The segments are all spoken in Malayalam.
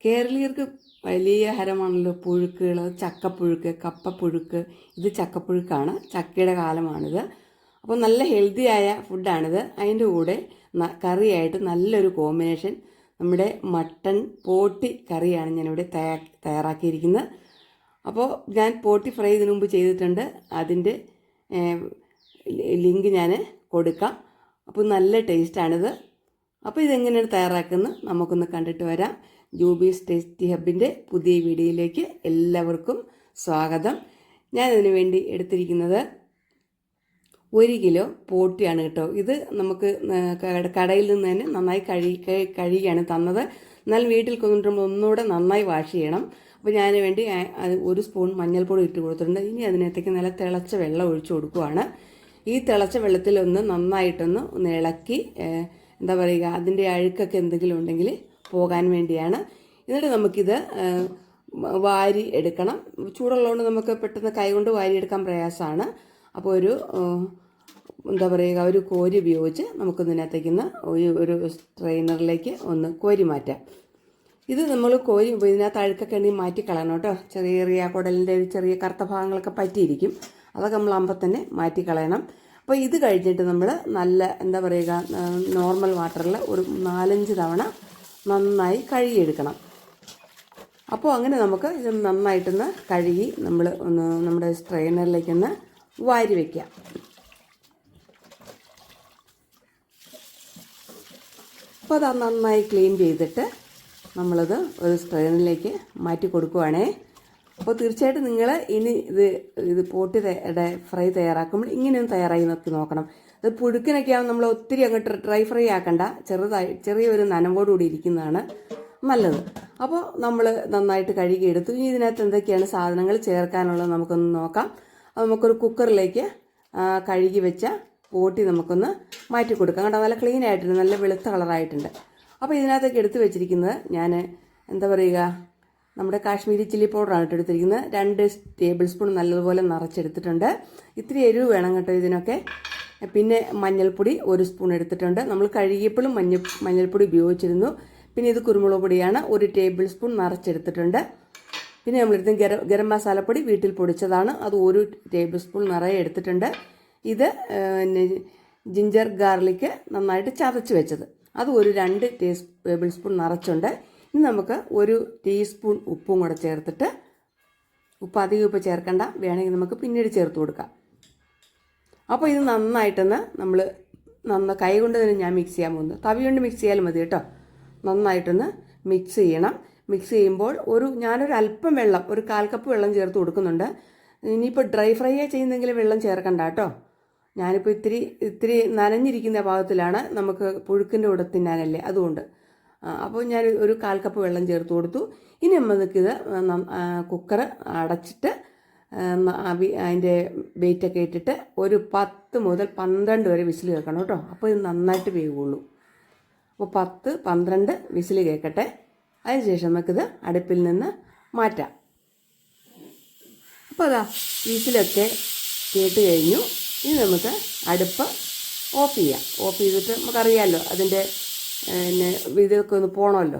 കേരളീയർക്ക് വലിയ ഹരമാണല്ലോ പുഴുക്കുകൾ, ചക്കപ്പുഴുക്ക്, കപ്പപ്പുഴുക്ക്. ഇത് ചക്കപ്പുഴുക്കാണ്, ചക്കയുടെ കാലമാണിത്. അപ്പോൾ നല്ല ഹെൽത്തിയായ ഫുഡാണിത്. അതിൻ്റെ കൂടെ കറിയായിട്ട് നല്ലൊരു കോമ്പിനേഷൻ നമ്മുടെ മട്ടൺ പോട്ടി കറിയാണ് ഞാനിവിടെ തയ്യാറാക്കിയിരിക്കുന്നത്. അപ്പോൾ ഞാൻ പോട്ടി ഫ്രൈ ഇതിനു മുമ്പ് ചെയ്തിട്ടുണ്ട്. അതിൻ്റെ ലിങ്ക് ഞാൻ കൊടുക്കാം. അപ്പോൾ നല്ല ടേസ്റ്റാണിത്. അപ്പോൾ ഇതെങ്ങനെയാണ് തയ്യാറാക്കുന്നത് നമുക്കൊന്ന് കണ്ടിട്ട് വരാം. ജൂബീസ് ടേസ്റ്റി ഹബിൻ്റെ പുതിയ വീഡിയോയിലേക്ക് എല്ലാവർക്കും സ്വാഗതം. ഞാനതിന് വേണ്ടി എടുത്തിരിക്കുന്നത് 1 കിലോ പോട്ടിയാണ് കേട്ടോ. ഇത് നമുക്ക് കടയിൽ നിന്ന് തന്നെ നന്നായി കഴുകിയാണ് തന്നത്. എന്നാൽ വീട്ടിൽ കൊണ്ടുവരുമ്പോൾ ഒന്നുകൂടെ നന്നായി വാഷ് ചെയ്യണം. അപ്പോൾ ഞാൻ വേണ്ടി 1 സ്പൂൺ മഞ്ഞൾപ്പൊടി ഇട്ട് കൊടുത്തിട്ടുണ്ട്. ഇനി അതിനകത്തേക്ക് നല്ല തിളച്ച വെള്ളം ഒഴിച്ചു കൊടുക്കുകയാണ്. ഈ തിളച്ച വെള്ളത്തിൽ നന്നായിട്ടൊന്ന് ഇളക്കി എന്താ പറയുക, അതിൻ്റെ അഴുക്കൊക്കെ എന്തെങ്കിലും ഉണ്ടെങ്കിൽ പോകാൻ വേണ്ടിയാണ്. എന്നിട്ട് നമുക്കിത് വാരി എടുക്കണം. ചൂടുള്ളതുകൊണ്ട് നമുക്ക് പെട്ടെന്ന് കൈകൊണ്ട് വാരിയെടുക്കാൻ പ്രയാസമാണ്. അപ്പോൾ എന്താ പറയുക, ഒരു കോരി ഉപയോഗിച്ച് നമുക്കൊന്നിനകത്തേക്ക് ഒരു സ്ട്രെയിനറിലേക്ക് ഒന്ന് കോരി മാറ്റാം. ഇത് നമ്മൾ കോരി ഇതിനകത്ത് അഴുക്കൊക്കെ ഉണ്ടെങ്കിൽ മാറ്റിക്കളയണം കേട്ടോ. ചെറിയ കുടലിൻ്റെ ചെറിയ കറുത്ത ഭാഗങ്ങളൊക്കെ പറ്റിയിരിക്കും. അതൊക്കെ നമ്മൾ ആകുമ്പോൾ തന്നെ മാറ്റിക്കളയണം. അപ്പോൾ ഇത് കഴിഞ്ഞിട്ട് നമ്മൾ നല്ല എന്താ പറയുക, നോർമൽ വാട്ടറിൽ ഒരു 4-5 തവണ നന്നായി കഴുകിയെടുക്കണം. അപ്പോൾ അങ്ങനെ നമുക്ക് ഇത് നന്നായിട്ടൊന്ന് കഴുകി നമ്മൾ നമ്മുടെ സ്ട്രെയിനറിലേക്കൊന്ന് വാരി വയ്ക്കാം. അപ്പോൾ അത് നന്നായി ക്ലീൻ ചെയ്തിട്ട് നമ്മളത് ഒരു സ്ട്രെയിനറിലേക്ക് മാറ്റി കൊടുക്കുവാണേ. അപ്പോൾ തീർച്ചയായിട്ടും നിങ്ങൾ ഇനി ഇത് പോട്ടിയുടെ ഫ്രൈ തയ്യാറാക്കുമ്പോൾ ഇങ്ങനെയൊന്ന് തയ്യാറാക്കി നോക്കണം. അത് പുഴുക്കിനൊക്കെ ആകുമ്പോൾ നമ്മൾ ഒത്തിരി അങ്ങോട്ട് ഡ്രൈ ഫ്രൈ ആക്കണ്ട, ചെറിയൊരു നനവോടുകൂടി ഇരിക്കുന്നതാണ് നല്ലത്. അപ്പോൾ നമ്മൾ നന്നായിട്ട് കഴുകിയെടുത്തു. ഇനി ഇതിനകത്ത് എന്തൊക്കെയാണ് സാധനങ്ങൾ ചേർക്കാനുള്ളത് നമുക്കൊന്ന് നോക്കാം. അത് നമുക്കൊരു കുക്കറിലേക്ക് കഴുകി വെച്ച പോട്ടി നമുക്കൊന്ന് മാറ്റി കൊടുക്കാം. കേട്ടോ, നല്ല ക്ലീൻ ആയിട്ടുണ്ട്, നല്ല വെളുത്ത കളറായിട്ടുണ്ട്. അപ്പോൾ ഇതിനകത്തേക്ക് എടുത്ത് വെച്ചിരിക്കുന്നത് ഞാൻ എന്താ പറയുക, നമ്മുടെ കാശ്മീരി ചില്ലി പൗഡറാണ് എടുത്തിരിക്കുന്നത്. 2 ടേബിൾ സ്പൂൺ നല്ലതുപോലെ നിറച്ചെടുത്തിട്ടുണ്ട്. ഇത്തിരി എരിവ് വേണം കേട്ടോ ഇതിനൊക്കെ. പിന്നെ മഞ്ഞൾപ്പൊടി 1 സ്പൂൺ എടുത്തിട്ടുണ്ട്. നമ്മൾ കഴുകിയപ്പോഴും മഞ്ഞൾപ്പൊടി ഉപയോഗിച്ചിരുന്നു. പിന്നെ ഇത് കുരുമുളക് പൊടിയാണ്, 1 ടേബിൾ സ്പൂൺ നിറച്ചെടുത്തിട്ടുണ്ട്. പിന്നെ നമ്മളെടുത്ത് ഗരം മസാലപ്പൊടി വീട്ടിൽ പൊടിച്ചതാണ്, അത് 1 ടേബിൾ സ്പൂൺ നിറയെ എടുത്തിട്ടുണ്ട്. ഇത് ജിഞ്ചർ ഗാർലിക്ക് നന്നായിട്ട് ചതച്ച് വെച്ചത്, അത് 2 ടേബിൾ സ്പൂൺ നിറച്ചുണ്ട്. ഇനി നമുക്ക് 1 ടീസ്പൂൺ ഉപ്പും കൂടെ ചേർത്തിട്ട്, അധികം ഉപ്പ് ചേർക്കണ്ട, വേണമെങ്കിൽ നമുക്ക് പിന്നീട് ചേർത്ത് കൊടുക്കാം. അപ്പോൾ ഇത് നന്നായിട്ടൊന്ന് നമ്മൾ കൈ കൊണ്ട് തന്നെ ഞാൻ മിക്സ് ചെയ്യാൻ പോകുന്നത്. തവി കൊണ്ട് മിക്സ് ചെയ്യാലും മതി കേട്ടോ. നന്നായിട്ടൊന്ന് മിക്സ് ചെയ്യണം. മിക്സ് ചെയ്യുമ്പോൾ ഞാനൊരു അല്പം വെള്ളം, ഒരു 1/4 കപ്പ് വെള്ളം ചേർത്ത് കൊടുക്കുന്നുണ്ട്. ഇനിയിപ്പോൾ ഡ്രൈ ഫ്രൈ ചെയ്യുന്നെങ്കിൽ വെള്ളം ചേർക്കണ്ട കേട്ടോ. ഞാനിപ്പോൾ ഇത്തിരി നനഞ്ഞിരിക്കുന്ന ഭാഗത്തിലാണ്, നമുക്ക് പുഴുക്കിൻ്റെ കൂടെ തിന്നാനല്ലേ, അതുകൊണ്ട്. അപ്പോൾ ഞാൻ ഒരു 1/4 കപ്പ് വെള്ളം ചേർത്ത് കൊടുത്തു. ഇനി നമുക്കിത് കുക്കർ അടച്ചിട്ട് അതിൻ്റെ വെയിറ്റൊക്കെ ഇട്ടിട്ട് ഒരു 10 മുതൽ 12 വരെ വിസിൽ കേൾക്കണം കേട്ടോ. അപ്പോൾ ഇത് നന്നായിട്ട് വേവുള്ളൂ. അപ്പോൾ 10-12 വിസിൽ കേൾക്കട്ടെ. അതിനുശേഷം നമുക്കിത് അടുപ്പിൽ നിന്ന് മാറ്റാം. അപ്പോൾ അതാ വിസിലൊക്കെ കേട്ട് കഴിഞ്ഞു. ഇനി നമുക്ക് അടുപ്പ് ഓഫ് ചെയ്യാം. ഓഫ് ചെയ്തിട്ട് നമുക്കറിയാമല്ലോ അതിൻ്റെ ഇതൊക്കെ ഒന്ന് പോകണമല്ലോ.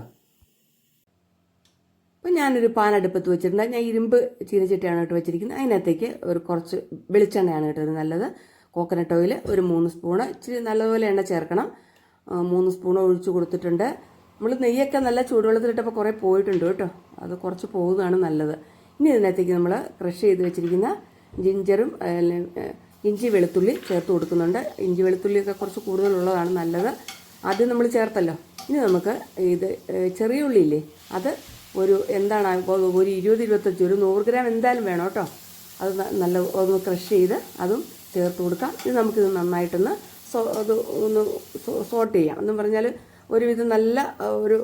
അപ്പോൾ ഞാനൊരു പാൻ അടുപ്പത്ത് വെച്ചിട്ടുണ്ട്. ഞാൻ ഇരുമ്പ് ചീനച്ചട്ടിയാണ് കേട്ടോ വെച്ചിരിക്കുന്നത്. അതിനകത്തേക്ക് കുറച്ച് വെളിച്ചെണ്ണയാണ് കേട്ടോ ഇത് നല്ലത്. കോക്കനട്ട് ഓയിൽ ഒരു 3 സ്പൂണ്, ഇച്ചിരി നല്ലതുപോലെ എണ്ണ ചേർക്കണം. 3 സ്പൂൺ ഒഴിച്ച് കൊടുത്തിട്ടുണ്ട്. നമ്മൾ നെയ്യൊക്കെ നല്ല ചൂടുവെള്ളത്തിലിട്ടപ്പോൾ കുറേ പോയിട്ടുണ്ട് കേട്ടോ, അത് കുറച്ച് പോകുന്നതാണ് നല്ലത്. ഇനി ഇതിനകത്തേക്ക് നമ്മൾ ക്രഷ് ചെയ്ത് വെച്ചിരിക്കുന്ന ജിഞ്ചറും ഇഞ്ചി വെളുത്തുള്ളി ചേർത്ത് കൊടുക്കുന്നുണ്ട്. ഇഞ്ചി വെളുത്തുള്ളിയൊക്കെ കുറച്ച് കൂടുതലുള്ളതാണ് നല്ലത്. ആദ്യം നമ്മൾ ചേർത്തല്ലോ. ഇനി നമുക്ക് ഇത് ചെറിയ ഉള്ളിയില്ലേ, അത് ഒരു 20-25 ഒരു 100 ഗ്രാം എന്തായാലും വേണം കേട്ടോ. അത് നല്ല ഒന്ന് ക്രഷ് ചെയ്ത് അതും ചേർത്ത് കൊടുക്കാം. ഇത് നമുക്കിത് നന്നായിട്ടൊന്ന് ഒന്ന് സോട്ട് ചെയ്യാം. എന്ന് പറഞ്ഞാൽ ഒരുവിധം നല്ല ഒരു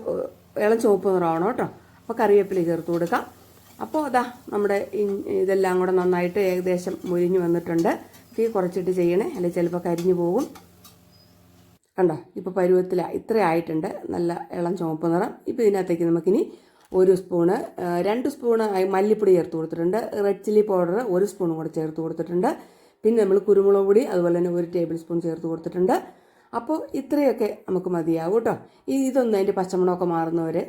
ഇളം ചുവപ്പ് നിറമാവണം കേട്ടോ. അപ്പോൾ കറിവേപ്പില ചേർത്ത് കൊടുക്കാം. അപ്പോൾ അതാ നമ്മുടെ ഇതെല്ലാം കൂടെ നന്നായിട്ട് ഏകദേശം മുരിഞ്ഞ് വന്നിട്ടുണ്ട്. തീ കുറച്ചിട്ട് ചെയ്യണേ, അല്ലെങ്കിൽ ചിലപ്പോൾ കരിഞ്ഞു പോകും. കണ്ടോ, ഇപ്പോൾ ഇത്ര ആയിട്ടുണ്ട്, നല്ല ഇളം ചുവപ്പ് നിറം. ഇപ്പോൾ ഇതിനകത്തേക്ക് നമുക്കിനി 1 സ്പൂണ് 2 സ്പൂണ് മല്ലിപ്പൊടി ചേർത്ത് കൊടുത്തിട്ടുണ്ട്. റെഡ് ചില്ലി പൗഡർ 1 സ്പൂണും കൂടെ ചേർത്ത് കൊടുത്തിട്ടുണ്ട്. പിന്നെ നമ്മൾ കുരുമുളക് പൊടി അതുപോലെ തന്നെ 1 ടേബിൾ സ്പൂൺ ചേർത്ത് കൊടുത്തിട്ടുണ്ട്. അപ്പോൾ ഇത്രയൊക്കെ നമുക്ക് മതിയാവും കേട്ടോ. ഇതൊന്ന് അതിൻ്റെ പച്ചമണമൊക്കെ മാറുന്നവരെ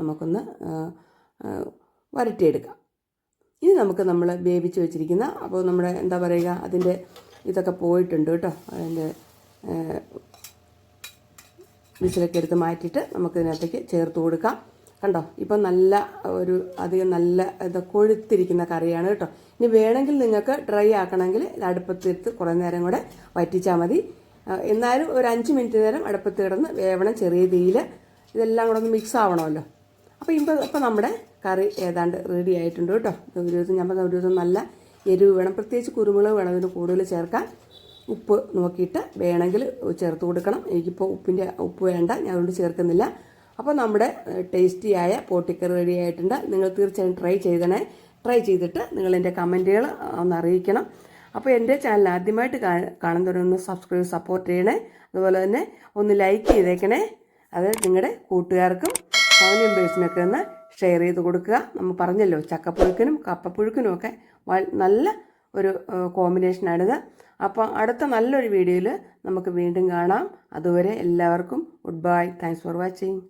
നമുക്കൊന്ന് വരട്ടിയെടുക്കാം. ഇനി നമുക്ക് നമ്മൾ വേവിച്ച് വെച്ചിരിക്കുന്ന, അപ്പോൾ നമ്മുടെ എന്താ പറയുക, അതിൻ്റെ ഇതൊക്കെ പോയിട്ടുണ്ട് കേട്ടോ. അതിൻ്റെ വിസിലൊക്കെ എടുത്ത് മാറ്റിയിട്ട് നമുക്കിതിനകത്തേക്ക് ചേർത്ത് കൊടുക്കാം. കണ്ടോ, ഇപ്പം അധികം നല്ല കൊഴുത്തിരിക്കുന്ന കറിയാണ് കേട്ടോ. ഇനി വേണമെങ്കിൽ നിങ്ങൾക്ക് ഡ്രൈ ആക്കണമെങ്കിൽ അടുപ്പത്തിട്ട് കുറേ നേരം കൂടെ വറ്റിച്ചാൽ മതി. എന്നാലും ഒരു 5 മിനിറ്റ് നേരം അടുപ്പത്ത് കിടന്ന് വേവണം, ചെറിയ തീയിൽ. ഇതെല്ലാം കൂടെ ഒന്ന് മിക്സ് ആവണമല്ലോ. അപ്പോൾ ഇപ്പം നമ്മുടെ കറി ഏതാണ്ട് റെഡി ആയിട്ടുണ്ട് കേട്ടോ. ഒരു ദിവസം നല്ല എരിവ് വേണം, പ്രത്യേകിച്ച് കുരുമുളക് വേണം ഇതിന് കൂടുതൽ ചേർക്കാൻ. ഉപ്പ് നോക്കിയിട്ട് വേണമെങ്കിൽ ചേർത്ത് കൊടുക്കണം. എനിക്കിപ്പോൾ ഉപ്പ് വേണ്ട, ഞാൻ അതുകൊണ്ട് ചേർക്കുന്നില്ല. അപ്പോൾ നമ്മുടെ ടേസ്റ്റിയായ പോട്ടിക്കറി റെഡി ആയിട്ടുണ്ട്. നിങ്ങൾ തീർച്ചയായും ട്രൈ ചെയ്തിട്ട് നിങ്ങളെൻ്റെ കമൻറ്റുകൾ ഒന്ന് അറിയിക്കണം. അപ്പോൾ എൻ്റെ ചാനൽ ആദ്യമായിട്ട് കാണുന്നവരൊന്ന് സപ്പോർട്ട് ചെയ്യണേ. അതുപോലെ തന്നെ ഒന്ന് ലൈക്ക് ചെയ്തേക്കണേ. അത് നിങ്ങളുടെ കൂട്ടുകാർക്കും ഫാമിലി മെമ്പേഴ്സിനൊക്കെ ഒന്ന് ഷെയർ ചെയ്ത് കൊടുക്കുക. നമ്മൾ പറഞ്ഞല്ലോ, ചക്കപ്പുഴുക്കിനും കപ്പപ്പുഴുക്കിനും ഒക്കെ നല്ല ഒരു കോമ്പിനേഷനാണിത്. അപ്പോൾ അടുത്ത നല്ലൊരു വീഡിയോയിൽ നമുക്ക് വീണ്ടും കാണാം. അതുവരെ എല്ലാവർക്കും good bye. Thanks for watching.